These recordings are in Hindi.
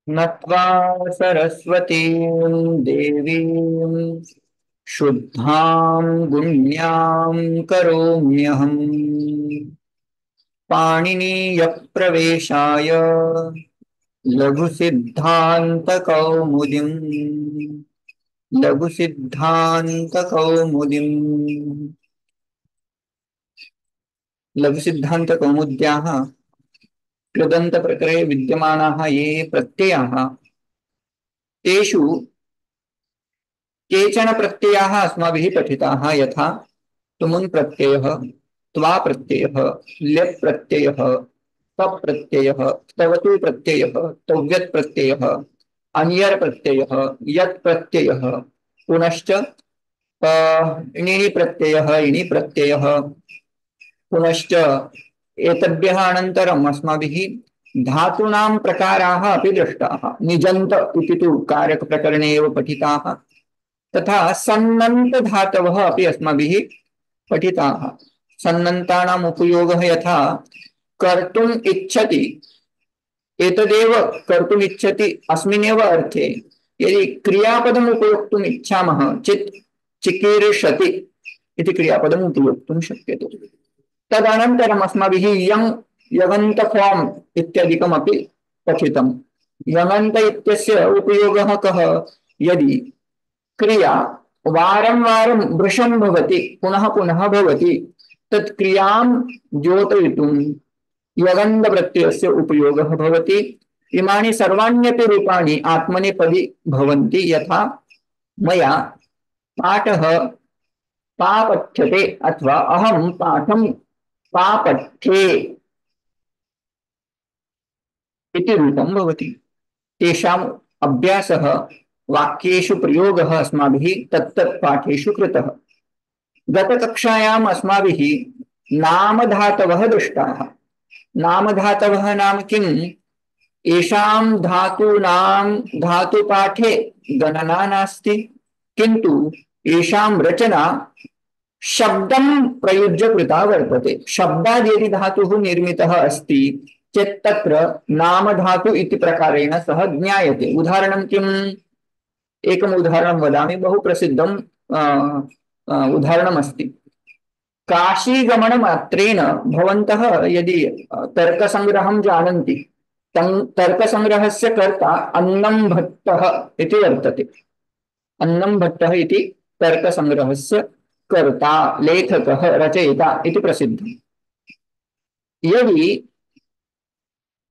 नत्वा सरस्वतीं देवीं शुद्धां गुण्यां करोम्यहम् पाणिनीयप्रवेशाय लघुसिद्धान्तकौमुदीम् लघुसिद्धान्तकौमुदीम् लघुसिद्धान्तकौमुद्याः कृदन्तप्रकरे विद्यमानाः ये प्रत्ययाः तेषु केचन प्रत्ययाः अस्माभिः पठिताः यथा तुमुन् प्रत्ययः त्वा प्रत्ययः ल्यप् प्रत्ययः तप् प्रत्ययः स्तवतु प्रत्ययः तव्यत् प्रत्ययः अन्यर् प्रत्ययः यत् प्रत्ययः पुनश्च इणि प्रत्ययः इणि प्रत्ययः पुनश्च एतद्भ्यः अनन्तरम् अस्माभिः धातूनां प्रकाराः अपि दृष्टाः निजन्त इति तु कारकप्रकरणे एव पठिताः तथा सन्नन्त धातवः अपि अस्माभिः पठिताः सन्नन्तानाम् उपयोगः यथा कर्तुम् इच्छति एतदेव कर्तुम् इच्छति अस्मिन्नेव अर्थे यदि क्रियापदम् उपयोक्तुम् इच्छामः चेत् चिकीर्षति इति क्रियापदम् उपयोक्तुं शक्यते तदनन्तरम् अस्माभिः यङ् यगन्त फॉर्म् इत्यादिकमपि पठितम् यङन्त इत्यस्य उपयोगः कः यदि क्रिया वारं वारं वृषं भवति पुनः पुनः भवति तत् क्रियां द्योतयितुं यगन्त प्रत्ययस्य उपयोगः भवति इमानि सर्वाण्यपि रूपाणि आत्मनेपदी भवन्ति यथा मया पाठः पापठ्यते अथवा अहं पाठं पापठ्ये इति रूपं भवति तेषाम् अभ्यासः वाक्येषु प्रयोगः अस्माभिः तत्तत् पाठेषु कृतः गतकक्षायाम् अस्माभिः नामधातवः दृष्टाः नामधातवः नाम किम् येषां धातूनां धातुपाठे गणना नास्ति किन्तु येषां रचना शब्दं प्रयुज्य कृता वर्तते शब्दाद् यदि धातुः निर्मितः अस्ति चेत् तत्र नामधातु इति प्रकारेण सः ज्ञायते उदाहरणं किम् एकम् उदाहरणं वदामि बहु प्रसिद्धं उदाहरणमस्ति काशीगमनमात्रेण भवन्तः यदि तर्कसङ्ग्रहं जानन्ति तर्कसङ्ग्रहस्य कर्ता अन्नं भट्टः इति वर्तते अन्नं भट्टः इति तर्कसङ्ग्रहस्य कर्ता लेखकः रचयिता इति प्रसिद्धम् यदि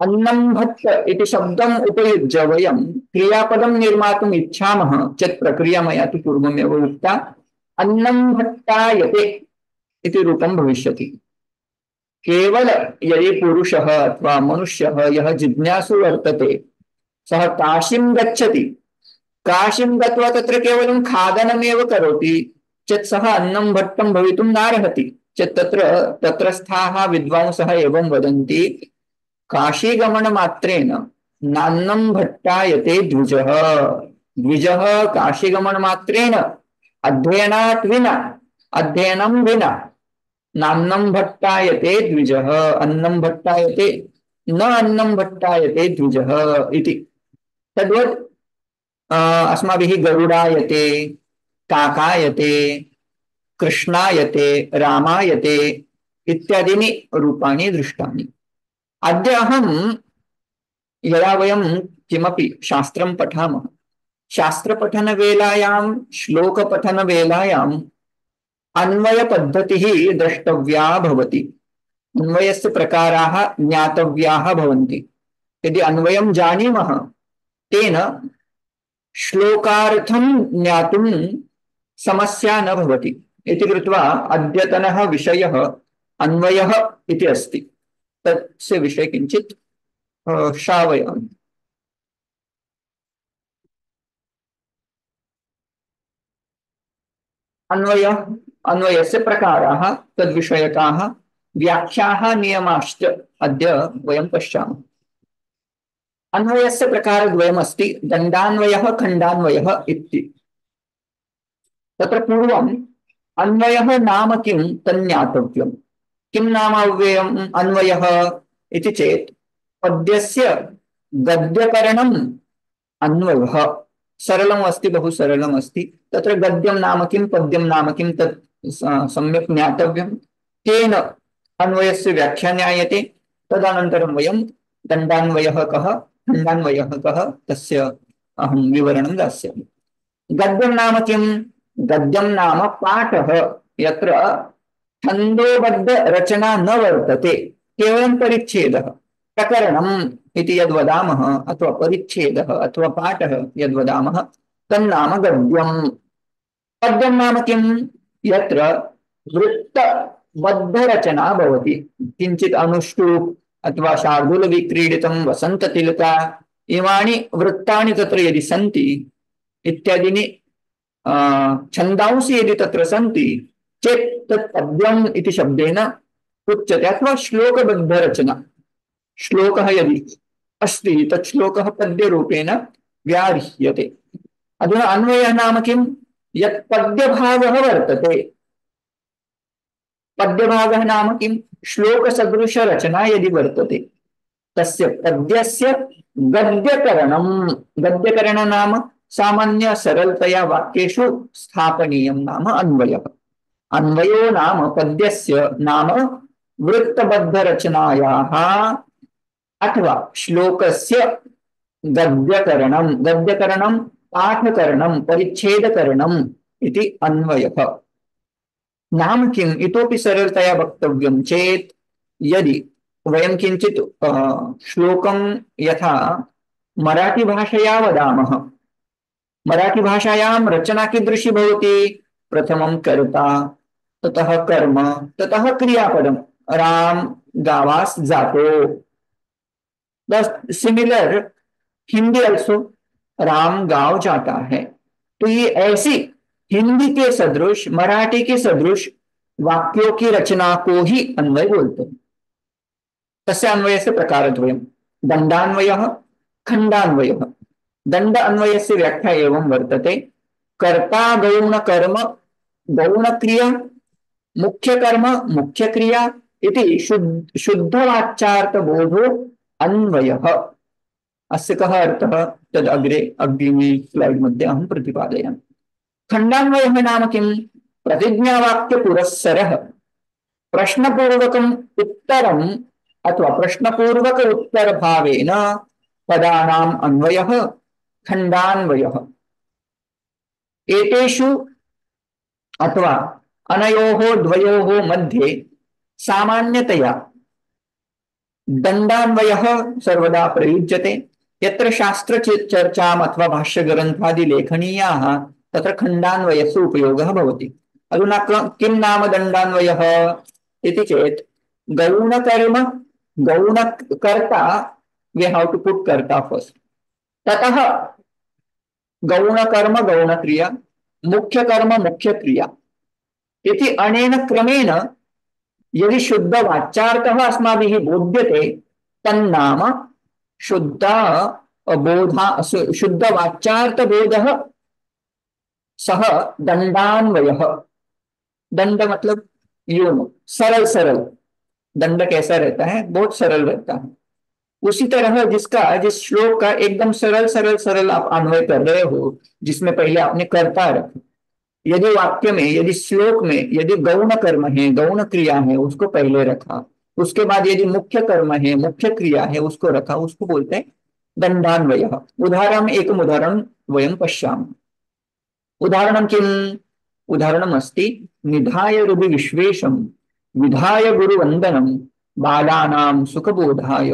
अन्नं भट्ट इति शब्दम् उपयुज्य वयं क्रियापदं निर्मातुम् इच्छामः चेत् प्रक्रिया मया तु पूर्वमेव उक्ता अन्नं भट्टायते इति रूपं भविष्यति केवल यदि पुरुषः अथवा मनुष्यः यः जिज्ञासु वर्तते सः काशीं गच्छति काशीं गत्वा तत्र केवलं खादनमेव करोति चेत् सः अन्नं भट्टं भवितुं नार्हति चेत् तत्रस्थाः विद्वांसः एवं वदन्ति काशीगमनमात्रेण नान्नं भट्टायते द्विजः द्विजः काशीगमनमात्रेण अध्ययनात् विना अध्ययनं विना नान्नं भट्टायते द्विजः अन्नं भट्टायते न अन्नं भट्टायते द्विजः इति तद्वत् अस्माभिः गरुडायते काकायते कृष्णायते रामायते इत्यादीनि रूपाणि दृष्टानि अद्य अहं यदा वयं किमपि शास्त्रं पठामः शास्त्रपठनवेलायां श्लोकपठनवेलायाम् अन्वयपद्धतिः द्रष्टव्या भवति अन्वयस्य प्रकाराः ज्ञातव्याः भवन्ति यदि अन्वयं जानीमः तेन श्लोकार्थं ज्ञातुं समस्या न भवति इति कृत्वा अद्यतनः विषयः अन्वयः इति अस्ति तस्य विषये किञ्चित् श्रावयामि अन्वयस्य प्रकाराः तद्विषयकाः व्याख्याः नियमाश्च अद्य वयं पश्यामः अन्वयस्य प्रकारद्वयमस्ति दण्डान्वयः खण्डान्वयः इति तत्र पूर्वम् अन्वयः नाम किं तन्ज्ञातव्यम् किं नाम अन्वयः इति चेत् पद्यस्य गद्यकरणं अन्वयः सरलम् अस्ति, बहु सरलम् अस्ति। तत्र गद्यं नाम किं, पद्यं नाम किं, तत् सम्यक् ज्ञातव्यं। केन अन्वयस्य व्याख्या ज्ञायते, तदनन्तरं वयं दण्डान्वयः कः, खण्डान्वयः कः, तस्य अहं विवरणं दास्यामि। गद्यं नाम किं? गद्यं नाम पाठः यत्र छन्दोबद्ध रचना न वर्तते, केवलं परिच्छेदः। प्रकरणम् इति यद् वदामः अथवा परिच्छेदः अथवा पाठः यद् वदामः तन्नाम गद्यम्। पद्यं नाम किं? यत्र वृत्तबद्धरचना भवति, किञ्चित् अनुष्टुप् अथवा शार्दूलविक्रीडितं, वसन्ततिलका, इमानि वृत्तानि तत्र यदि सन्ति इत्यादीनि छन्दांसि यदि तत्र सन्ति चेत् तत् पद्यम् इति शब्देन उच्यते। अथवा श्लोकबद्धरचना, श्लोकः यदि अस्ति तत् श्लोकः पद्यरूपेण व्याह्रियते। अधुना अन्वयः नाम किं? यत् पद्यभागः वर्तते, पद्यभागः नाम किं? श्लोकसदृशरचना यदि वर्तते तस्य पद्यस्य गद्यकरणम्। गद्यकरण नाम सामान्य सरलतया वाक्येषु स्थापनीयं नाम अन्वयः। अन्वयो नाम पद्यस्य नाम वृत्तबद्धरचनायाः अथवा श्लोकस्य गद्यकरणं। गद्यकरणं पाठकरणं परिच्छेदकरणम् इति अन्वयः। नाम किम् इतोपि सरलतया वक्तव्यं चेत्, यदि वयं किञ्चित् श्लोकं यथा मराठी भाषया वदामः, मराठी भाषायां रचना कीदृशी भवति? प्रथमं कर्ता, ततः कर्म, ततः क्रियापदम, राम गावास जातो। सिमिलर हिंदी अल्सो, राम गांव जाता है। तो ये ऐसी हिंदी के सदृश, मराठी के सदृश वाक्यों की रचना को ही अन्वय बोलते हैं। तस्य अन्वयस्य प्रकारद्वयम्, दण्डान्वयः खण्डान्वयः। दण्ड अन्वयस्य व्याख्या एवं वर्तते: कर्ता गौण कर्म गौण क्रिया, मुख्य कर्म मुख्य क्रिया इति शुद्ध वाच्यार्थ बोधो अन्वयः। अस्य कः अर्थः तद् अग्रे अग्रिमे स्लाइड् मध्ये अहं प्रतिपादयामि। खण्डान्वयः नाम किं? प्रतिज्ञावाक्य पुरस्सरः प्रश्नपूर्वकम् उत्तरम् अथवा प्रश्नपूर्वक उत्तर भावेन पदानाम् अन्वयः खण्डान्वयः। एतेषु अथवा अनयोः द्वयोः मध्ये सामान्यतया दण्डान्वयः सर्वदा प्रयुज्यते। यत्र शास्त्र चर्चाम् अथवा भाष्यग्रन्थादि लेखनीयाः तत्र खण्डान्वयस्य उपयोगः भवति। अधुना किं नाम दण्डान्वयः इति चेत्, गौणकर्म गौणकर्ता, वी हाव टू पुट कर्ता फर्स्ट, ततः गौणकर्म गौणक्रिया, मुख्य कर्म मुख्य क्रिया इति अनेन क्रमेण यदि शुद्ध वाच्यार्थः अस्माभिः बोध्यते तन्नाम शुद्ध बोधा शुद्ध वाच्यार्थ बोधः सह दंडान्वयः। दंड मतलब यू नो, सरल सरल। दंड कैसा रहता है? बहुत सरल रहता है। उसी तरह जिस श्लोक का एकदम सरल सरल सरल आप अन्वय कर रहे हो, जिसमें पहले आपने कर्ता रखा, यदि वाक्य में यदि श्लोक में यदि गौण कर्म है गौण क्रिया है उसको पहले रखा, उसके बाद यदि मुख्य कर्म है मुख्य क्रिया है उसको रखा, उसको बोलते हैं दंडान्वयः। उदाहरण एकम् उदाहरणं वयं पश्यामः। उदाहरणं किम्? उदाहरणम् अस्ति निधाय हृदि विश्वेशं विधाय गुरुवन्दनं बालानां सुखबोधाय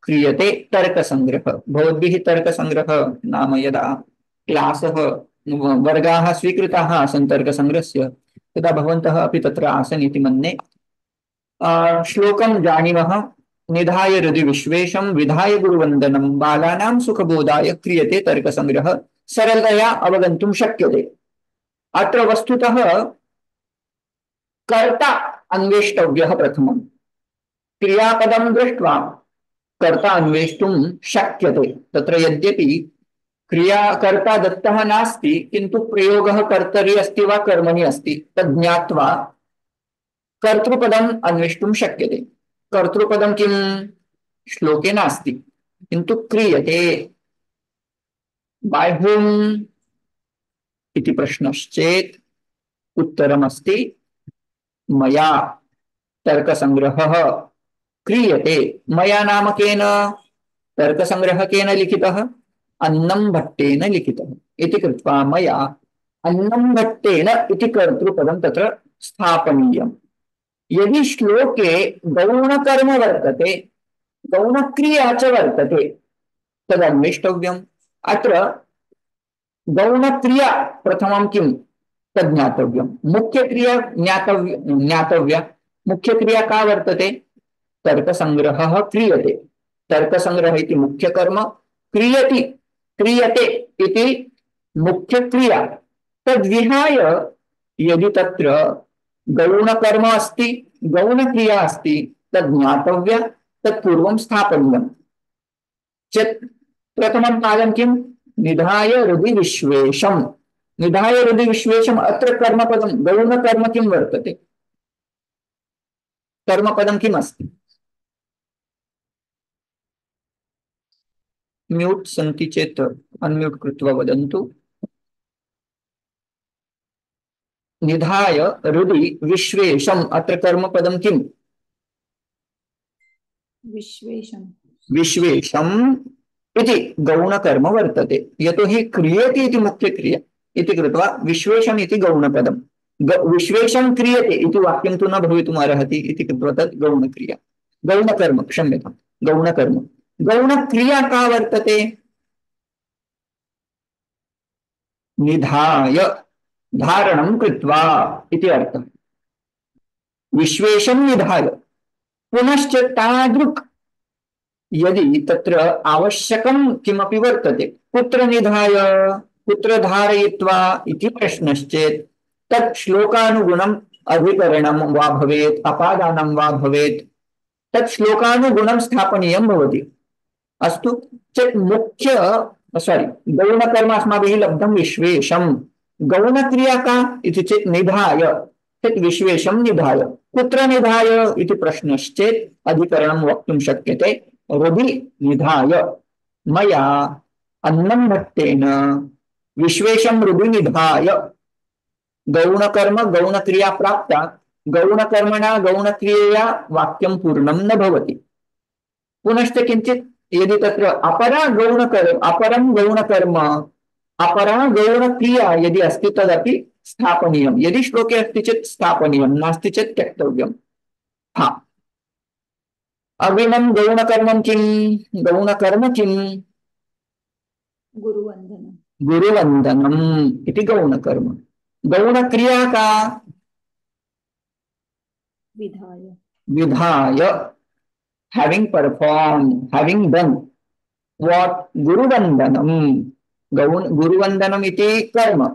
क्रियते तर्कसंग्रह। भवद्भिः तर्कसंग्रह नाम यदा क्लासः वर्गाः स्वीकृताः आसन् तर्कसंग्रहस्य, तदा भवन्तः अपि तत्र आसन् इति मन्ये। श्लोकं जानीमः। निधाय हृदि विश्वेशं विधाय गुरुवन्दनं बालानां सुखबोधाय क्रियते तर्कसंग्रह। सरलतया अवगन्तुं शक्यते। अत्र वस्तुतः कर्ता अन्वेष्टव्यः प्रथमं। क्रियापदं दृष्ट्वा कर्ता अन्वेष्टुं शक्यते। तत्र यद्यपि क्रियाकर्ता दत्तः नास्ति किन्तु प्रयोगः कर्तरि अस्ति वा कर्मणि अस्ति, तद् ज्ञात्वा कर्तृपदम् अन्वेष्टुं शक्यते। कर्तृपदं किं? श्लोके नास्ति किन्तु क्रियते। बाय होम इति प्रश्नश्चेत् उत्तरमस्ति मया तर्कसङ्ग्रहः क्रियते। मया नाम केन? तर्कसङ्ग्रहः केन लिखितः? अन्नं भट्टेन लिखितः इति कृत्वा मया अन्नं भट्टेन इति कर्तृपदं तत्र स्थापनीयम्। यदि श्लोके गौणकर्म वर्तते, गौणक्रिया च वर्तते, तदन्वेष्टव्यम्। अत्र गौणक्रिया प्रथमं किं तद् ज्ञातव्यम्। मुख्यक्रिया ज्ञातव्या। मुख्यक्रिया का वर्तते? तर्कसङ्ग्रहः क्रियते। तर्कसङ्ग्रह इति मुख्यकर्म, क्रियति क्रियते इति मुख्यक्रिया। तद्विहाय यदि तत्र गौणकर्म अस्ति, गौणक्रिया अस्ति, तद् ज्ञातव्या, तत्पूर्वं स्थापनीयम्। चेत् प्रथमं पादं किं? निधाय हृदि विश्वेशम्। निधाय हृदि विश्वेशम्। अत्र कर्मपदं गौणकर्म किं वर्तते? कर्मपदं किम् अस्ति? म्यूट् सन्ति चेत् अन्म्यूट् कृत्वा वदन्तु। निधाय हृदि विश्वेशम्। अत्र कर्मपदं किम्? विश्वेशम्। विश्वेशम् इति गौणकर्म वर्तते। यतोहि क्रियते इति मुख्यक्रिया इति कृत्वा विश्वेशम् इति गौणपदम्। विश्वेशं क्रियते इति वाक्यं तु न भवितुम् अर्हति इति कृत्वा तत् गौणक्रिया, गौणकर्म, क्षम्यतां, गौणकर्म। गौणक्रिया का वर्तते? निधाय, धारणं कृत्वा इति अर्थः। विश्वेशं निधाय। पुनश्च तादृक् यदि तत्र आवश्यकं किमपि वर्तते, कुत्र निधाय, कुत्र धारयित्वा इति प्रश्नश्चेत् तत् श्लोकानुगुणम् अधिकरणं वा भवेत्, अपादानं वा भवेत्, तत् श्लोकानुगुणं स्थापनीयं भवति। अस्तु, चेत् मुख्य गौणकर्म अस्माभिः लब्धं विश्वेशम्। गौणक्रिया का इति चेत् निधाय। चेत् विश्वेशं निधाय। कुत्र निधाय इति प्रश्नश्चेत् अधिकरणं वक्तुं शक्यते। हृदि निधाय। मया अन्नं भट्टेन विश्वेशं हृदि निधाय। गौणकर्म गौणक्रिया प्राप्ता। गौणकर्मणा गौणक्रियया वाक्यं पूर्णं न भवति। पुनश्च किञ्चित् यदि तत्र अपरं गौणकर्म, अपरा गौणक्रिया यदि अस्ति तदपि स्थापनीयं। यदि श्लोके अस्ति चेत् स्थापनीयं, नास्ति चेत् त्यक्तव्यम्। हा, अग्रिमं गौणकर्मं किं? गौणकर्म किं? गुरुवन्दनम्। गुरुवन्दनम् इति गौणकर्म। गौणक्रिया का? विधाय। विधाय, having performed, having done what? गुरुवन्दनम्। गुरुवन्दनम् इति कर्म,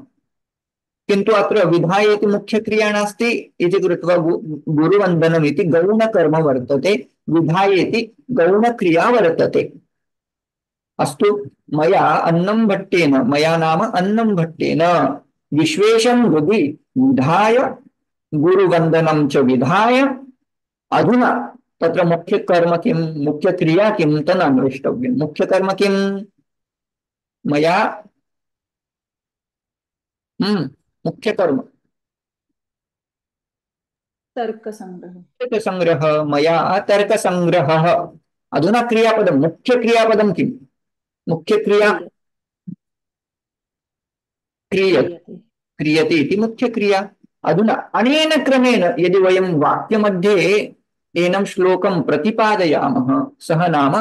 किन्तु अत्र विधाय इति मुख्यक्रिया नास्ति इति कृत्वा गुरुवन्दनम् इति गौणकर्म वर्तते, विधाय इति गौणक्रिया वर्तते। अस्तु, मया अन्नं भट्टेन, मया नाम अन्नं भट्टेन विश्वेशं हृदि विधाय गुरुवन्दनं च विधाय। अधुना तत्र मुख्यकर्म किं, मुख्यक्रिया किं तदन्वेष्टव्यं। मुख्यकर्म किं? मया मुख्यकर्म तर्कसङ्ग्रह। मया तर्कसङ्ग्रहः। अधुना क्रियापदं, मुख्यक्रियापदं किं? मुख्यक्रिया क्रियते इति मुख्यक्रिया। अधुना अनेन क्रमेण यदि वयं वाक्यमध्ये एनं श्लोकं प्रतिपादयामः, सः नाम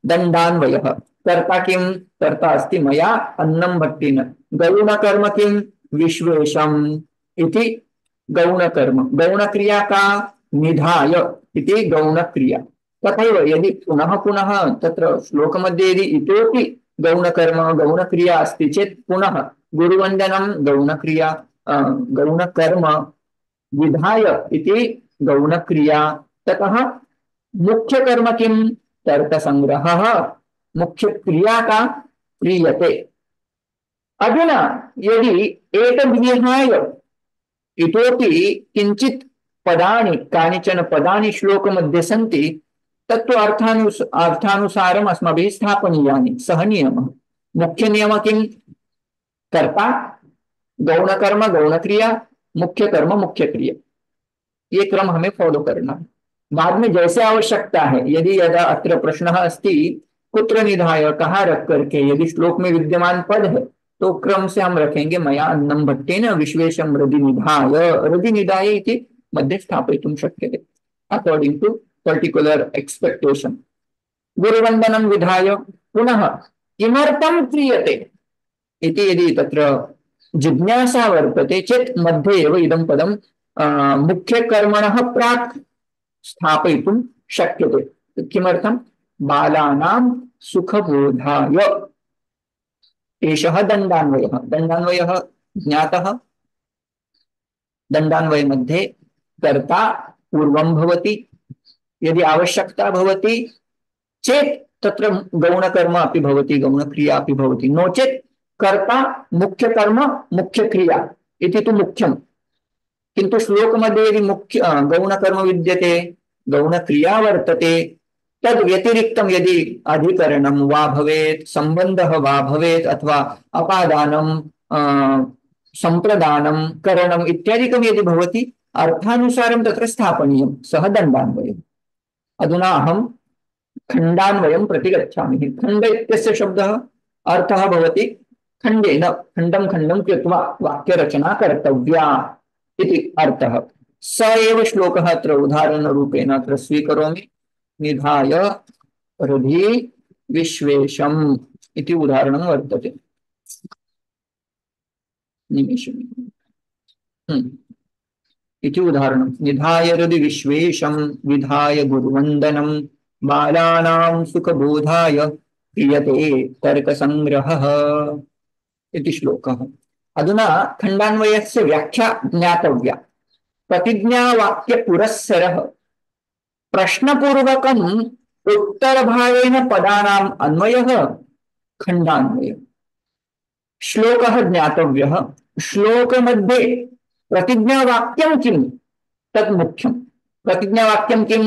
दण्डान्वयः। कर्ता किं? कर्ता अस्ति मया अन्नं भट्टेन। गौणकर्म किं? विश्वेशम् इति गौणकर्म। गौणक्रिया का? निधाय इति गौणक्रिया। तथैव यदि पुनः पुनः तत्र श्लोकमध्ये यदि इतोपि गौणकर्म गौणक्रिया अस्ति चेत् पुनः गुरुवन्दनं गौणक्रिया, गौणकर्म विधाय इति गौणक्रिया। ततः मुख्यकर्म किं? तर्कसङ्ग्रहः। मुख्यक्रिया का? क्रियते। अधुना यदि एतद्विहाय इतोपि किञ्चित् पदानि, कानिचन पदानि श्लोकमध्ये सन्ति, तत्तु अर्थानुसारम् अस्माभिः स्थापनीयानि, सः नियमः। मुख्य नियम किम? कर्ता, गौण कर्म, गौण क्रिया, मुख्य कर्म, मुख्य क्रिया। ये क्रम हमें फॉलो करना है। बाद में जैसे आवश्यकता है, यदि यदा अत्र प्रश्नः अस्ति कुत्र निधाय, कहाँ रख करके, यदि श्लोक में विद्यमान पद है तो क्रम से हम रखेंगे मया अन्नम भट्टेन विश्वेशम हृदि निधाय, हृदि निधाय इति मध्ये स्थापयितुं शक्यते अकॉर्डिंग टू पर्टिकुलर एक्सपेक्टेशन। गुरुवंदनं विधाय पुनः किमर्थं क्रियते इति यदि तत्र जिज्ञासा वर्तते चेत् मध्ये एव इदं पदं मुख्य कर्मणः प्राक् स्थापयितुं शक्यते। किमर्थं? बालानां सुखबोधाय। एषः दण्डान्वयः। दण्डान्वयः ज्ञातः। दण्डान्वय मध्ये कर्ता पूर्वं भवति, यदि आवश्यकता भवति चेत् तत्र गौणकर्म अपि भवति, गौणक्रिया अपि भवति, नो चेत् कर्ता मुख्य कर्म मुख्य क्रिया इति तु मुख्यम्। किन्तु श्लोक मध्ये यदि मुख्य गौणकर्म विद्यते, गौणक्रिया वर्तते, तद् व्यतिरिक्तं यदि अधिकरणं वा भवेत्, सम्बन्धः वा भवेत्, अथवा अपादानं संप्रदानं करणम् इत्यादिकं यदि भवति अर्थानुसारं तत्र स्थापनीयं, सः दण्डान्वयः। अधुना अहं खण्डान्वयं प्रति गच्छामि। खण्ड इत्यस्य शब्दः अर्थः भवति खण्डेन, खण्डं खण्डं कृत्वा वाक्यरचना कर्तव्या इति अर्थः। स एव श्लोकः अत्र उदाहरणरूपेण अत्र स्वीकरोमि। निधाय हृदि विश्वेशम् इति उदाहरणं वर्तते। निमेषम्। इति उदाहरणं। निधाय हृदि विश्वेशं विधाय गुरुवन्दनं बालानां सुखबोधाय क्रियते तर्कसंग्रहः इति श्लोकः। अधुना खण्डान्वयस्य व्याख्या ज्ञातव्या। प्रतिज्ञावाक्यपुरस्सरः प्रश्नपूर्वकम् उत्तरभावेन पदानाम् अन्वयः खण्डान्वयः। श्लोकः ज्ञातव्यः। श्लोकमध्ये प्रतिज्ञावाक्यं किं? तत् मुख्यम्। प्रतिज्ञावाक्यं किं?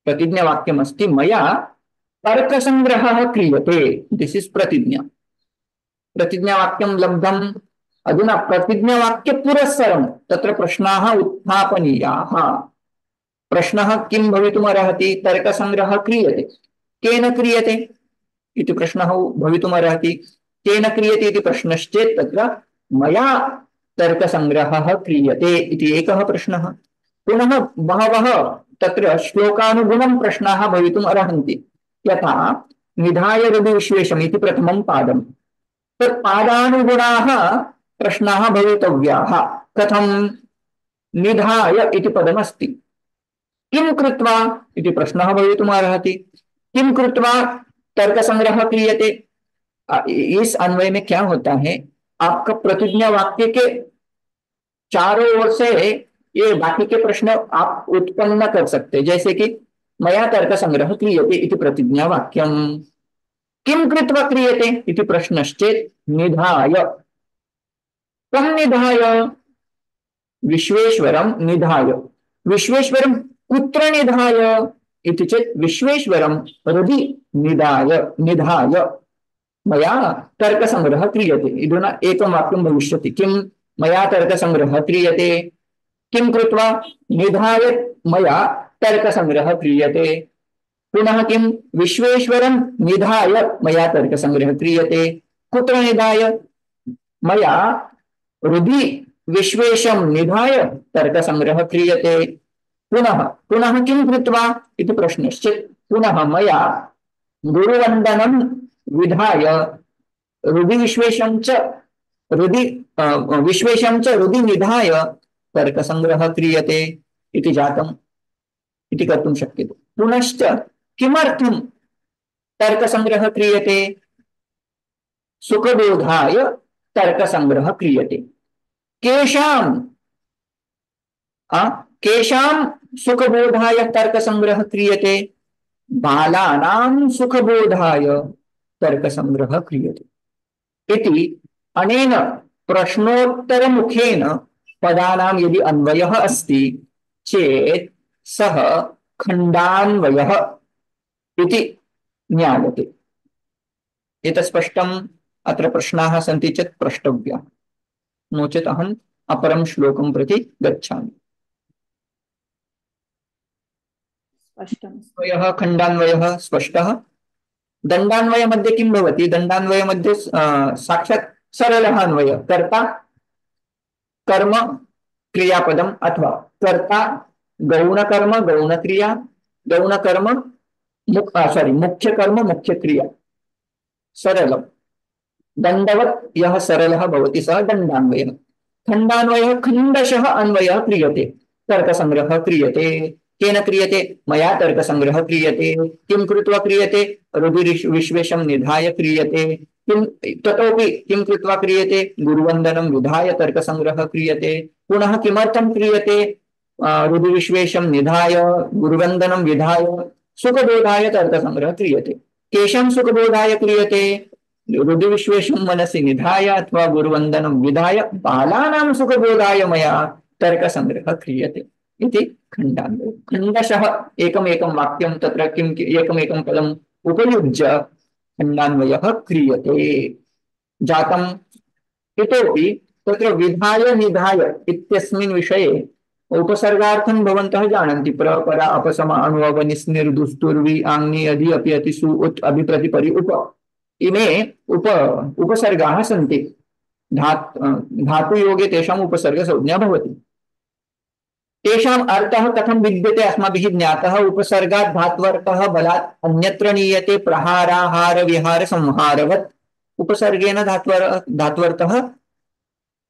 प्रतिज्ञावाक्यम् अस्ति मया तर्कसंग्रहः क्रियते। दिस् इस् प्रतिज्ञा। प्रतिज्ञावाक्यं लब्धम्। अधुना प्रतिज्ञावाक्यपुरस्सरं तत्र प्रश्नाः उत्थापनीयाः। प्रश्नः किं भवितुमर्हति? तर्कसंग्रहः क्रियते। केन क्रियते इति प्रश्नः भवितुमर्हति। केन क्रियते इति प्रश्नश्चेत् तत्र मया तर्कसंग्रहः क्रियते इति एकः प्रश्नः। पुनः बहवः तत्र श्लोकानुगुणं प्रश्नाः भवितुम् अर्हन्ति। यथा निधाय हृदि विश्वेशम् इति प्रथमं पादं, तत् पादानुगुणाः प्रश्नाः भवितव्याः। कथं? निधाय इति पदमस्ति, किं कृत्वा इति प्रश्नः भवितुमर्हति। किं कृत्वा तर्कसंग्रहः क्रियते? इस अन्वय में क्या होता है, आपका प्रतिज्ञा वाक्य के चारों ओर से ये बाकी के प्रश्न आप उत्पन्न कर सकते हैं। जैसे कि मया तर्कसंग्रहः क्रियते इति प्रतिज्ञा वाक्यम्। किं कृत्वा क्रियते इति प्रश्नश्चेत् निधाय। कं निधाय? विश्वेश्वरं निधाय। विश्वेश्वरं कुत्र निधाय इति चेत् विश्वेश्वरं हृदि निधाय। निधाय मया तर्कसंग्रहः क्रियते। इदुना एकं वाक्यं भविष्यति। किं? मया तर्कसंग्रहः क्रियते। किं कृत्वा? निधाय मया तर्कसंग्रहः क्रियते। पुनः किं? विश्वेश्वरं निधाय मया तर्कसंग्रहः क्रियते। कुत्र निधाय? मया हृदि विश्वेशं निधाय तर्कसंग्रहः क्रियते। पुनः पुनः किं कृत्वा इति प्रश्नश्चेत् पुनः मया गुरुवन्दनं विधाय हृदि विश्वेशं च हृदि निधाय तर्कसंग्रहः क्रियते इति जातम् इति कर्तुं शक्यते। पुनश्च किमर्थं तर्कसंग्रहः क्रियते? सुखबोधाय तर्कसंग्रहः क्रियते। केषां? केषां सुखबोधाय तर्कसंग्रहः क्रियते? बालानां सुखबोधाय तर्कसंग्रहः क्रियते इति अनेन प्रश्नोत्तरमुखेन पदानां यदि अन्वयः अस्ति चेत् सः खण्डान्वयः इति ज्ञायते। एतत् स्पष्टम्? अत्र प्रश्नाः सन्ति चेत् प्रष्टव्याः, नो चेत् अहम् अपरं श्लोकं प्रति गच्छामि। स्पष्टमस्ति। अन्वयः खण्डान्वयः स्पष्टः। दण्डान्वय मध्ये किं भवति? दण्डान्वय मध्ये साक्षात् सरलः अन्वयः, कर्ता कर्म क्रियापदम् अथवा कर्ता गौणकर्म गौणक्रिया, गौणकर्म मुख्य कर्म मुख्य क्रिया, सरलम्। दंडवत् यह सरलः भवति सः दण्डान्वयः। खण्डान्वयः खण्डशः अन्वयः क्रियते, तर्कसङ्ग्रहः क्रियते। केन क्रियते? मया तर्कसङ्ग्रहः क्रियते। किं कृत्वा क्रियते? रुधिरविश्लेषं निधाय क्रियते। किं ततोपि किं कृत्वा क्रियते? गुरुवन्दनं विधाय तर्कसङ्ग्रहः क्रियते। पुनः किमर्थं क्रियते? रुधिरविश्लेषं निधाय गुरुवन्दनं विधाय सुखबोधाय तर्कसङ्ग्रहः क्रियते। केषां सुखबोधाय क्रियते? रुधिरविश्लेषं मनसि निधाय अथवा गुरुवन्दनं विधाय बालानां सुखबोधाय मया तर्कसङ्ग्रहः क्रियते इति खण्डान्वयः। खण्डशः एकमेकं वाक्यं तत्र किम् एकमेकं पदम् उपयुज्य खण्डान्वयः क्रियते। जातम्। इतोपि तत्र विधाय निधाय इत्यस्मिन् विषये उपसर्गार्थं भवन्तः जानन्ति। प्रपरा अपसम अणु अवनिस् निर्दुस्तुर्वि आङ्नि अधि अपि अतिसु उत् अभिप्रतिपरि उप, इमे उपसर्गाः सन्ति। धातु योगे तेषाम् उपसर्गसंज्ञा भवति। तेषाम् अर्थः कथं विद्यते अस्माभिः ज्ञातः। उपसर्गात् धात्वर्थः बलात् अन्यत्र नीयते, प्रहाराहार विहार संहारवत्। उपसर्गेण धात्वर्थः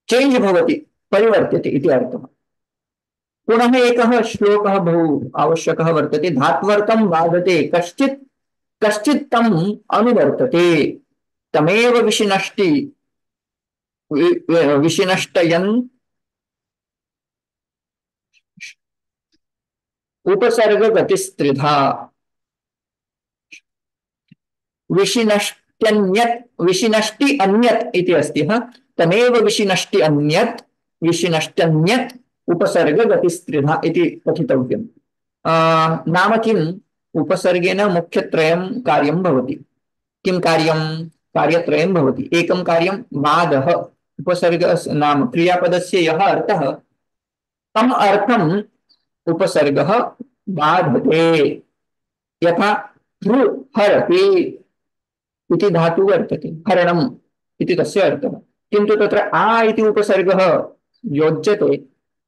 चेंज भवति, परिवर्त्यते इति अर्थः। पुनः एकः श्लोकः बहु आवश्यकः वर्तते। धात्वर्थं बाधते कश्चित् कश्चित् तम् अनुवर्तते, तमेव विशिनष्टयन् उपसर्ग गतिस्त्रिधा। विशिनष्टि अन्यत् इति अस्ति। तमेव विशिनष्टि अन्यत् विशिनष्टन्यत् उपसर्ग गतिस्त्रिधा इति पठितव्यम्। नाम किम्? उपसर्गेण मुख्यत्रयं कार्यं भवति। किं कार्यं? कार्यत्रयं भवति। एकं कार्यं बाधः, उपसर्ग नाम क्रियापदस्य यः अर्थः तम् अर्थम् उपसर्गः बाधते। यथा हरति इति धातु वर्तते, हरणम् इति तस्य अर्थः। किन्तु तत्र आ इति उपसर्गः योज्यते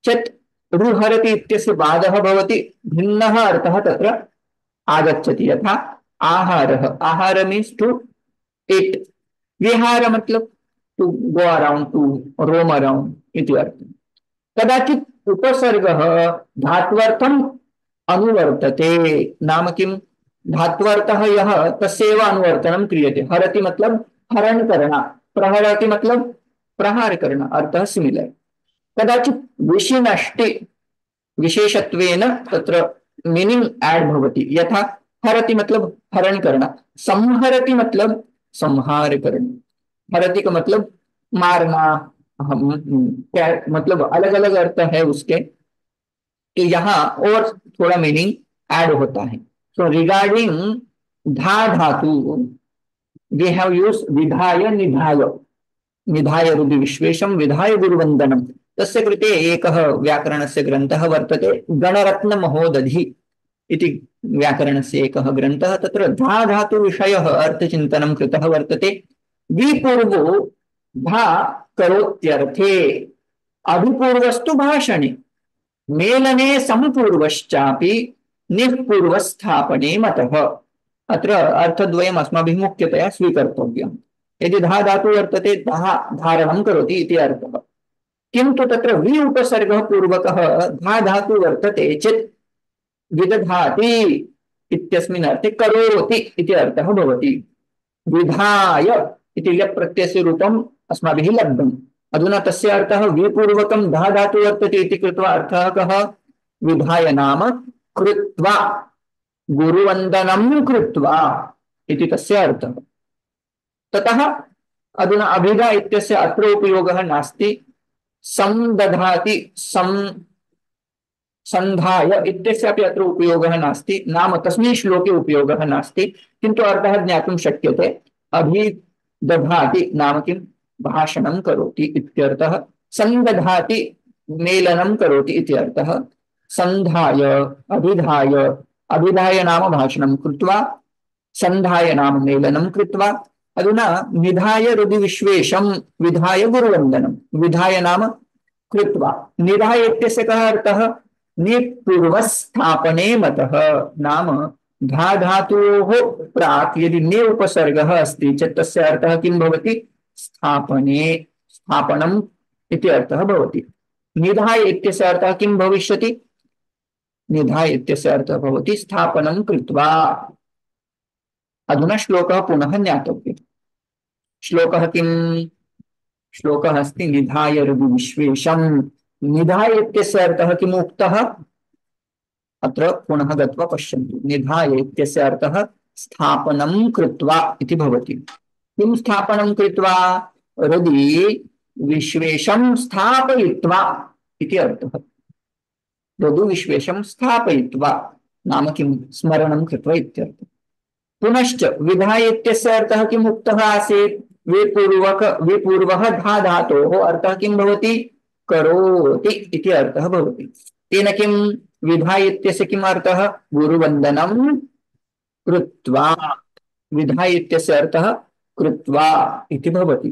चेत् रुहरति इत्यस्य बाधः भवति, भिन्नः अर्थः तत्र आगच्छति। यथा आहारः, आहार मीन्स टू इट, विहार मतलब to go around, to roam around इति अर्थः। कदाचित् उपसर्गः धात्वर्थम् अनुवर्तते। नाम किम्? धात्वर्थः यः तस्यैव अनुवर्तनं क्रियते। हरति मतलब हरण करना, प्रहरति मतलब प्रहार करना, अर्थः सिमिलर। कदाचित् विशिनष्टि विशेषत्वेन तत्र मीनिंग ऐड भवति। यथा हरति मतलब हरण करना, संहरति मतलब संहार करना। हरति का मतलब मारना, क्या मतलब अलग अलग अर्थ है उसके, तो यहाँ और थोड़ा मीनिंग ऐड होता है। सो रिगार्डिंग धा धातु वी हैव यूज्ड विधाय निधाय, निधाय रुधि विश्वेशम विधाय गुरुवंदनम। तस्य कृते एकः व्याकरणस्य ग्रन्थः वर्तते, गणरत्न महोदधि इति व्याकरणस्य एकः ग्रन्थः। तत्र धा धातु विषयः अर्थचिन्तनं कृतः वर्तते। विपूर्वो धा करोत्यर्थे, अभिपूर्वस्तु भाषणे, मेलने संपूर्वश्चापि निःपूर्वस्थापने मतः। अत्र अर्थद्वयम् अस्माभिः मुख्यतया स्वीकर्तव्यम्। यदि धा धातु वर्तते, धा धारणं करोति इति अर्थः। किन्तु तत्र वि उपसर्गः पूर्वकः धा धातु वर्तते चेत् विदधाति इत्यस्मिन् अर्थे करोति इति अर्थः भवति। विधाय इति ल्यप् प्रत्ययस्य रूपम् अस्माभिः लब्धम्। अधुना तस्य अर्थः विपूर्वकं धा धातु वर्तते इति कृत्वा अर्थः कः? विधाय नाम कृत्वा, गुरुवन्दनं कृत्वा इति तस्य अर्थः। ततः अधुना अभिधा इत्यस्य अत्र उपयोगः नास्ति। संदधाति संधाय इत्यस्यापि अत्र उपयोगः नास्ति, नाम तस्मिन् श्लोके उपयोगः नास्ति, किन्तु अर्थः ज्ञातुं शक्यते। अभिदधाति नाम किं भाषणं करोति इत्यर्थः। संदधाति मेलनं करोति इत्यर्थः। संधाय अभिधाय, अभिधाय नाम भाषणं कृत्वा, संधाय नाम मेलनं कृत्वा। अधुना निधाय हृदि विश्वेशं विधाय गुरुवन्दनं, विधाय नाम कृत्वा। निधाय इत्यस्य कः अर्थः? निपूर्वस्थापने मतः नाम धा धातोः प्राक् यदि ने उपसर्गः अस्ति चेत् तस्य अर्थः किं भवति? स्थापने, स्थापनम् इति अर्थः भवति। निधाय इत्यस्य अर्थः किं भविष्यति? निधाय इत्यस्य अर्थः भवति स्थापनं कृत्वा। अधुना श्लोकः पुनः ज्ञातव्यः। श्लोकः किम्? श्लोकः अस्ति निधाय हृदि विश्वेशं। निधाय इत्यस्य अर्थः किम् उक्तः? अत्र पुनः गत्वा पश्यन्तु। निधाय इत्यस्य अर्थः स्थापनं कृत्वा इति भवति। किं स्थापनं कृत्वा? हृदि विश्वेशं स्थापयित्वा इति अर्थः। हृदि विश्वेशं स्थापयित्वा नाम किं? स्मरणं कृत्वा इत्यर्थः। पुनश्च विधाय इत्यस्य अर्थः किम् उक्तः आसीत्? विपूर्वः धा धातोः अर्थः किं भवति? करोति इति अर्थः भवति। तेन किं? विधाय इत्यस्य किम् अर्थः? गुरुवन्दनं कृत्वा। विधाय इत्यस्य अर्थः कृत्वा इति भवति।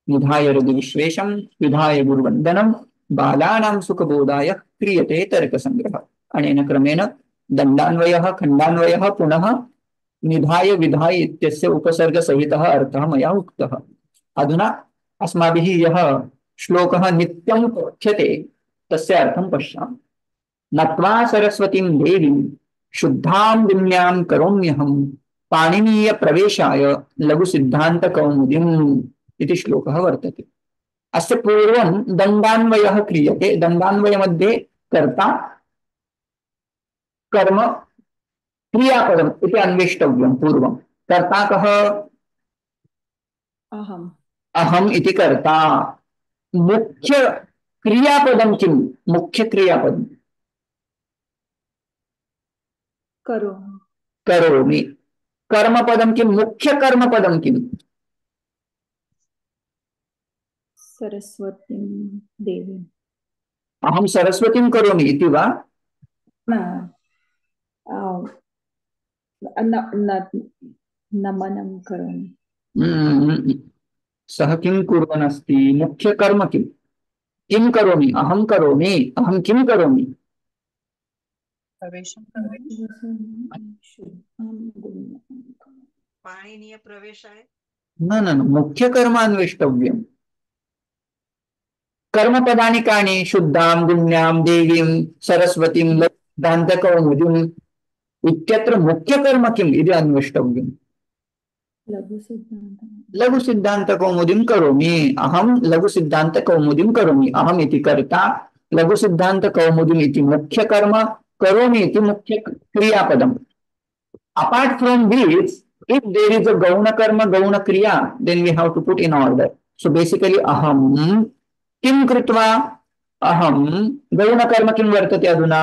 निधाय हृदि विश्वेशं विधाय गुरुवन्दनं बालानां सुखबोधाय क्रियते तर्कसङ्ग्रहः। अनेन क्रमेण दण्डान्वयः खण्डान्वयः पुनः निधाय विधाय इत्यस्य उपसर्ग सहितः अर्थः मया उक्तः। अधुना अस्माभिः यः श्लोकः नित्यं पठ्यते तस्य अर्थं पश्यामः। नत्वा सरस्वतीं देवीं शुद्धां विन्यां करोम्यहं पाणिनीय प्रवेशाय लघु सिद्धांत कौमुदीम् इति श्लोकः वर्तते। अस्य पूर्वं दण्डान्वयः क्रियते। दण्डान्वय मध्ये कर्ता कर्म क्रियापदम् इति अन्वेष्टव्यं। पूर्वं कर्ता कः? अहम्। अहम् इति कर्ता। मुख्य क्रियापदं किं? मुख्य क्रियापदं करोमि। करोमि। कर्मपदं किं? मुख्य कर्मपदं किम्? सरस्वतीं देवीम्। अहं सरस्वतीं करोमि इति वा? न, नमनं करोमि। सः किं कुर्वन् अस्ति? मुख्य कर्म किं? किं करोमि? अहं करोमि। अहं किं करोमि? प्रवेशं पाणिनीय प्रवेशाय। न न न, मुख्य कर्म अन्वेष्टव्यम्। कर्मपदानि कानि? शुद्धां गुण्यां देवीं सरस्वतीं सिद्धान्तकौमुदीम् इत्यत्र मुख्य कर्म किम् इति अन्वेष्टव्यम्। लघु सिद्धांत कौमुदीं करोमि। अहं लघु सिद्धांत कौमुदीं करोमि। अहम् इति कर्ता, लघु सिद्धांत कौमुदीम् इति मुख्य कर्म, करोमि इति मुख्य क्रियापदम्। Apart from this, if there is a gauna karma, gauna kriya, then we have to put in order. So basically, aham kim kritva, aham gauna karma kim vartate aduna?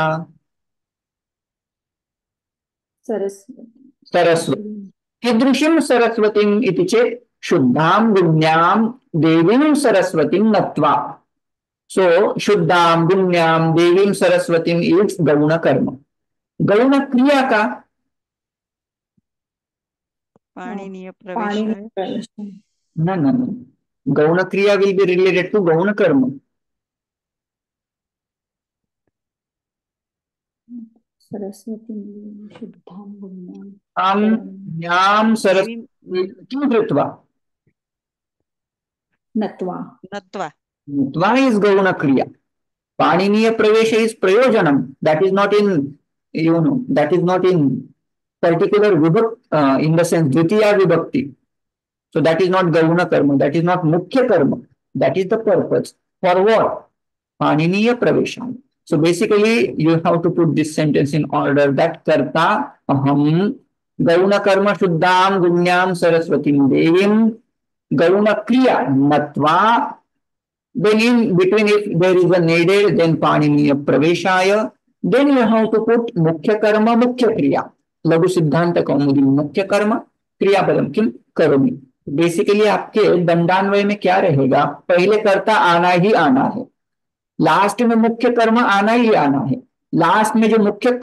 Saraswati. कीदृशीं सरस्वतीम् इति चेत् शुद्धां गुण्यां देवीं सरस्वतीं नत्वा। सो शुद्धां गुण्यां देवीं सरस्वतीं इज गौण कर्म। गौण क्रिया का? पाणिनीय प्रवेशाय। न न न, गौण क्रिया विल बी रिलेटेड टू गौण कर्म। सरस्वती शुद्धां गुण्यां ज्ञां सरस्वतीं किं कृत्वा? नत्वा। नत्वा। नत्वा इज गौण क्रिया। पाणिनीय प्रवेश is प्रयोजनम, that is not in, you know, that is not in particular vibhakti, in the sense dvitiya vibhakti. So that is not gauna karma, that is not mukhya karma, that is the purpose. For what? Paniniya pravesham. So basically you have to put this sentence in order that karta aham gauna karma shuddham gunyam saraswatim devim gauna kriya natva. Then in between, if there is a needed, then paniniya praveshaya. Then you have to put mukhya karma mukhya kriya. लघु सिद्धांत कौमुदी मुख्य कर्म क्रियापदम किम करोमि बेसिकली आपके दंडान्वय में क्या रहेगा, पहले कर्ता आना ही आना है, लास्ट में मुख्य कर्म आना ही आना है, लास्ट में जो मुख्य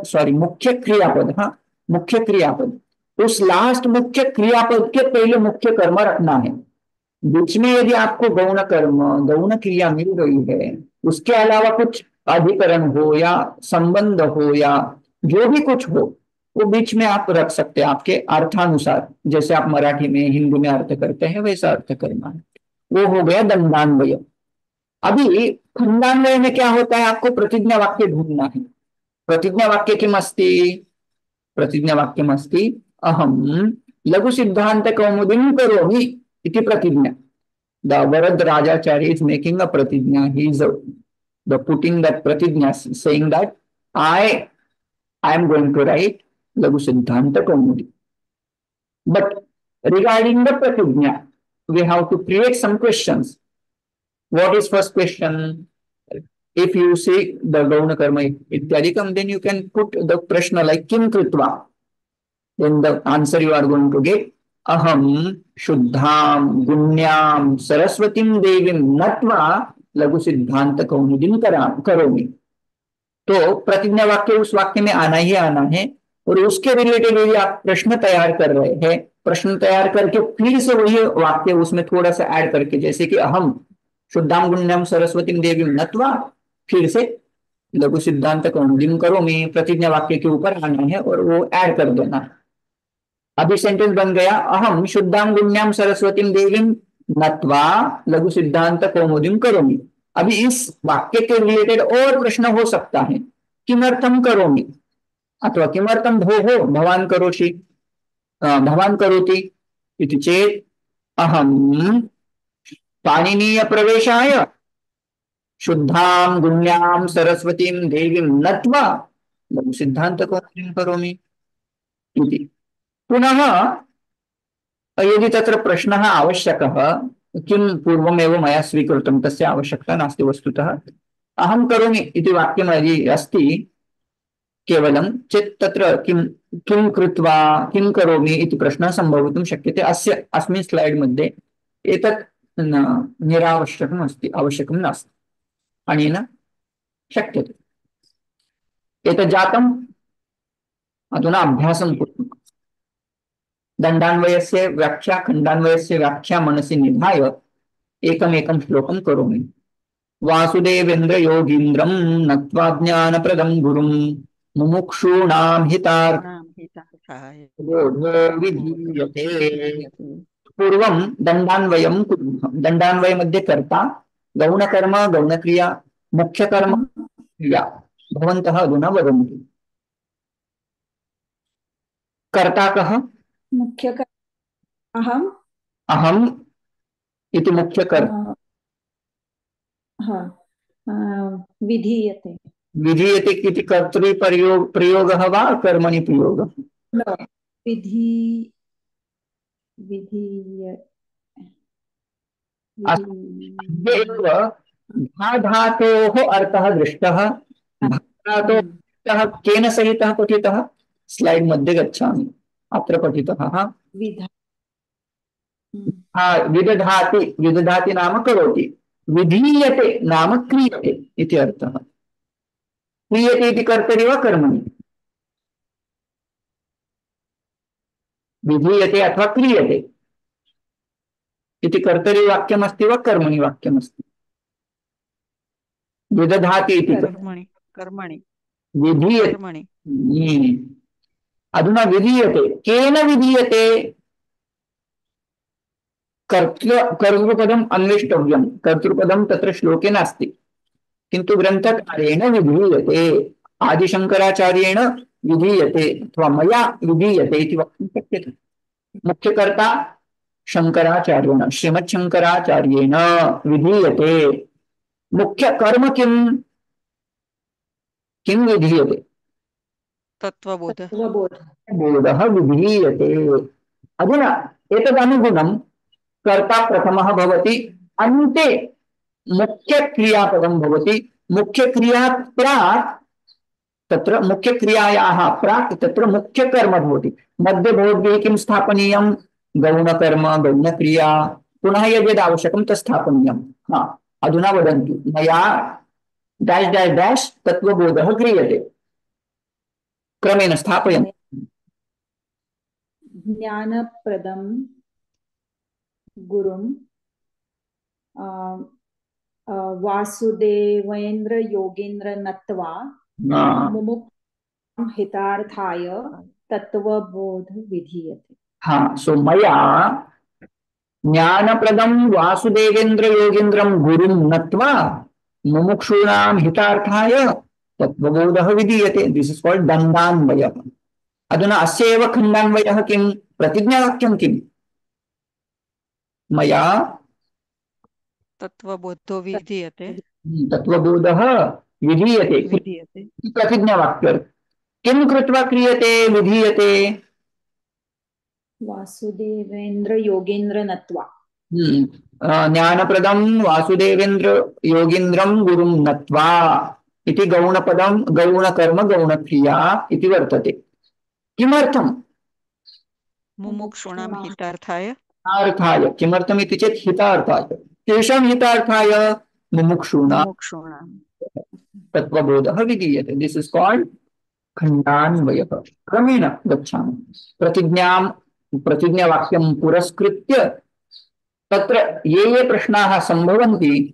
सॉरी मुख्य क्रियापद, हाँ मुख्य क्रियापद, उस लास्ट मुख्य क्रियापद के पहले मुख्य कर्म रखना है। बीच में यदि आपको गौण कर्म, गौण क्रिया मिल रही है, उसके अलावा कुछ अधिकरण हो या संबंध हो या जो भी कुछ हो, वो बीच में आप रख सकते हैं आपके अर्थानुसार, जैसे आप मराठी में हिंदी में अर्थ करते हैं वैसा अर्थ करना है। वो हो गया दंडान्वय। अभी खंडान्वय में क्या होता है, आपको प्रतिज्ञा वाक्य ढूंढना है। प्रतिज्ञा वाक्य किमस्ति, प्रतिज्ञा वाक्यमस्ति अहम लघु सिद्धांत कौमुदीं करोमि इति प्रतिज्ञा। The Varadarajarya is making a pratigna. He is the putting that pratigna, saying that I am going to write Laghu Siddhanta Kaumudi. But regarding the pratigna, we have to create some questions. What is first question? If you see the Gauna Karma Ityadikam, then you can put the prashna like Kim Kritva. Then the answer you are going to get अहम शुद्धाम गुण्याम सरस्वतीम देवीम नत्वा लघु सिद्धांत कौमुदीं करोमि। तो प्रतिज्ञा वाक्य उस वाक्य में आना ही आना है, और उसके रिलेटेड यदि आप प्रश्न तैयार कर रहे हैं, प्रश्न तैयार करके फिर से वही वाक्य उसमें थोड़ा सा ऐड करके, जैसे कि अहम शुद्धाम गुण्याम सरस्वतीम देवीम नत्वा, फिर से लघु सिद्धांत कौमुदीं करोमि, प्रतिज्ञा वाक्य के ऊपर आना है और वो ऐड कर देना है। अभी सेंटेंस बन गया अहम शुद्धां गुण्यां सरस्वतीं देवीं नत्वा लघु सिद्धांत कौमुदीं करोमि। अभी इस वाक्य के रिलेटेड और प्रश्न हो सकता है, किमर्थम करोमि अथवा किमर्थम भोः भवान करोषि भवान करोति इति चेत् अहम पाणिनीय प्रवेशाय शुद्धां गुण्यां सरस्वतीं देवीं नत्वा लघु सिद्धांत कौमुदीं करोमि इति। पुनः यदि तत्र प्रश्नः आवश्यकः, किं पूर्वमेव मया स्वीकृतं तस्य आवश्यकता नास्ति वस्तुतः, अहं करोमि इति वाक्यं यदि अस्ति केवलं चेत् तत्र किं किं कृत्वा किं करोमि इति प्रश्नः सम्भवितुं शक्यते। अस्य अस्मिन् स्लैड् मध्ये एतत् निरावश्यकम् अस्ति, आवश्यकं नास्ति, अनेन शक्यते। एतत् जातम्, अधुना अभ्यासं कुर्मः। दंडान्वयस्य व्याख्या खंडान्वयस्य व्याख्या मनसि निधाय एकमेकं श्लोकं करोमि। वासुदेवेन्द्र योगीन्द्रं नत्वा ज्ञानप्रदं गुरुं मुमुक्षूणां हितार्थाय विधीयते। पूर्वं दंडान्वयं कुर्मः। दंडान्वय मध्ये कर्ता, गौणकर्म, गौणक्रिया, मुख्यकर्म, क्रिया। भवन्तः अधुना वदन्तु कर्ता कः? मुख्य अहम अहम इति मुख्य कर्म। विधीयते, विधीयते इति कर्तृ प्रयोगः वा कर्मणि प्रयोगः? विधि विधीय धातोः अर्थः दृष्टः, धातोः केन सहितः पठितः? स्लाइड मध्ये गच्छामि, अत्र पठितः विदधाति, विदधाति नाम करोति, विधीयते नाम क्रियते इति अर्थः। क्रियते इति कर्तरि वा कर्मणि? विधीयते अथवा क्रियते इति कर्तरि वाक्यमस्ति वा कर्मणि वाक्यमस्ति? विदधाति इति कर्मणि, कर्मणि, विधीयते। कर्मणि। अधुना विधीयते, केन विधीयते? कर्तृपदम् अन्वेष्टव्यं। कर्तृपदं तत्र श्लोके नास्ति, किन्तु ग्रन्थकारेण विधीयते, आदिशंकराचार्येण विधीयते अथवा मया विधीयते इति वक्तुं शक्यते। मुख्यकर्ता शंकराचार्येण, श्रीमच्छंकराचार्येण विधीयते। मुख्य कर्म किं किं विधीयते? तत्त्वबोधः, बोधः विधीयते। अधुना एतदनुगुणं कर्ता प्रथमः भवति, अन्ते मुख्य क्रियापदं भवति। मुख्य क्रियात् प्राक् तत्र मुख्य क्रियायाः प्राक् तत्र मुख्य कर्म भवति। मध्ये भवद्भिः किं स्थापनीयं? गौणकर्म गौणक्रिया पुनः यद्यद् आवश्यकं तत् स्थापनीयम्। हा, अधुना वदन्तु मया डैश डैश डैश तत्त्वबोधः क्रियते, क्रमेण स्थापयन्तु। मया ज्ञानप्रदं गुरुं अ, वासुदेवेन्द्र योगेन्द्र नत्वा मुमुक्षुं हितार्थाय तत्वबोध विधीयते। हाँ, सो मया ज्ञानप्रदं वासुदेवेन्द्र योगेन्द्रं गुरुं नत्वा मुमुक्षूणां हितार्थाय तत्त्वबोधः विधीयते। दिस् इस् कॉल्ड दण्डान्वयः। अधुना अस्य एव खण्डान्वयः किं, प्रतिज्ञावाक्यं किं, मया तत्त्वबोधो विधीयते तत्त्वबोधः विधीयते, विधीयते प्रतिज्ञावाक्य किं कृत्वा क्रियते विधीयते, वासुदेवेन्द्र योगेन्द्र नत्वा। ज्ञानप्रदं वासुदेवेन्द्र योगीन्द्रं गुरुं नत्वा इति गौणपदं गौणकर्म गौणक्रिया इति वर्तते। किमर्थं, मुमुक्षूणां मुमुक्षूणां हितार्थाय हितार्थाय, किमर्थमिति चेत् हितार्थाय, तेषां हितार्थाय मुमुक्षूणां मुमुक्षूणां तत्त्वबोधः विधीयते। दिस् इस् कॉल्ड खण्डान्वयः। क्रमेण गच्छामः, प्रतिज्ञां प्रतिज्ञावाक्यं पुरस्कृत्य तत्र ये ये प्रश्नाः सम्भवन्ति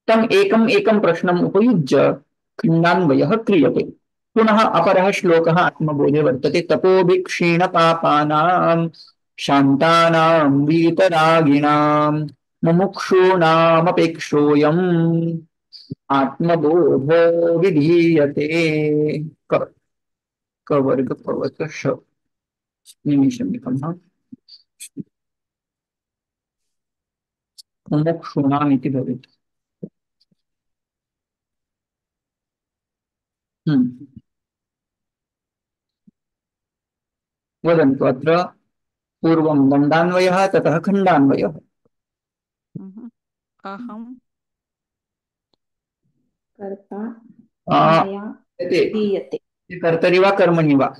तम् एकम् एकं प्रश्नम् उपयुज्य खण्डान्वयः क्रियते। पुनः अपरः श्लोकः आत्मबोधे वर्तते, तपोभिक्षीणपापानां शान्तानां वीतरागिणां मुमुक्षूणामपेक्षोऽयम् आत्मबोधो विधीयते। क कवर्ग पवत श निमिषमिकं हाँ। मुमुक्षूणाम् इति भवेत्। वदन्तु अत्र पूर्वं दण्डान्वयः ततः खण्डान्वयः। अहं कर्ता आ, मया एते दीयते। कर्तरि वा कर्मणि वा,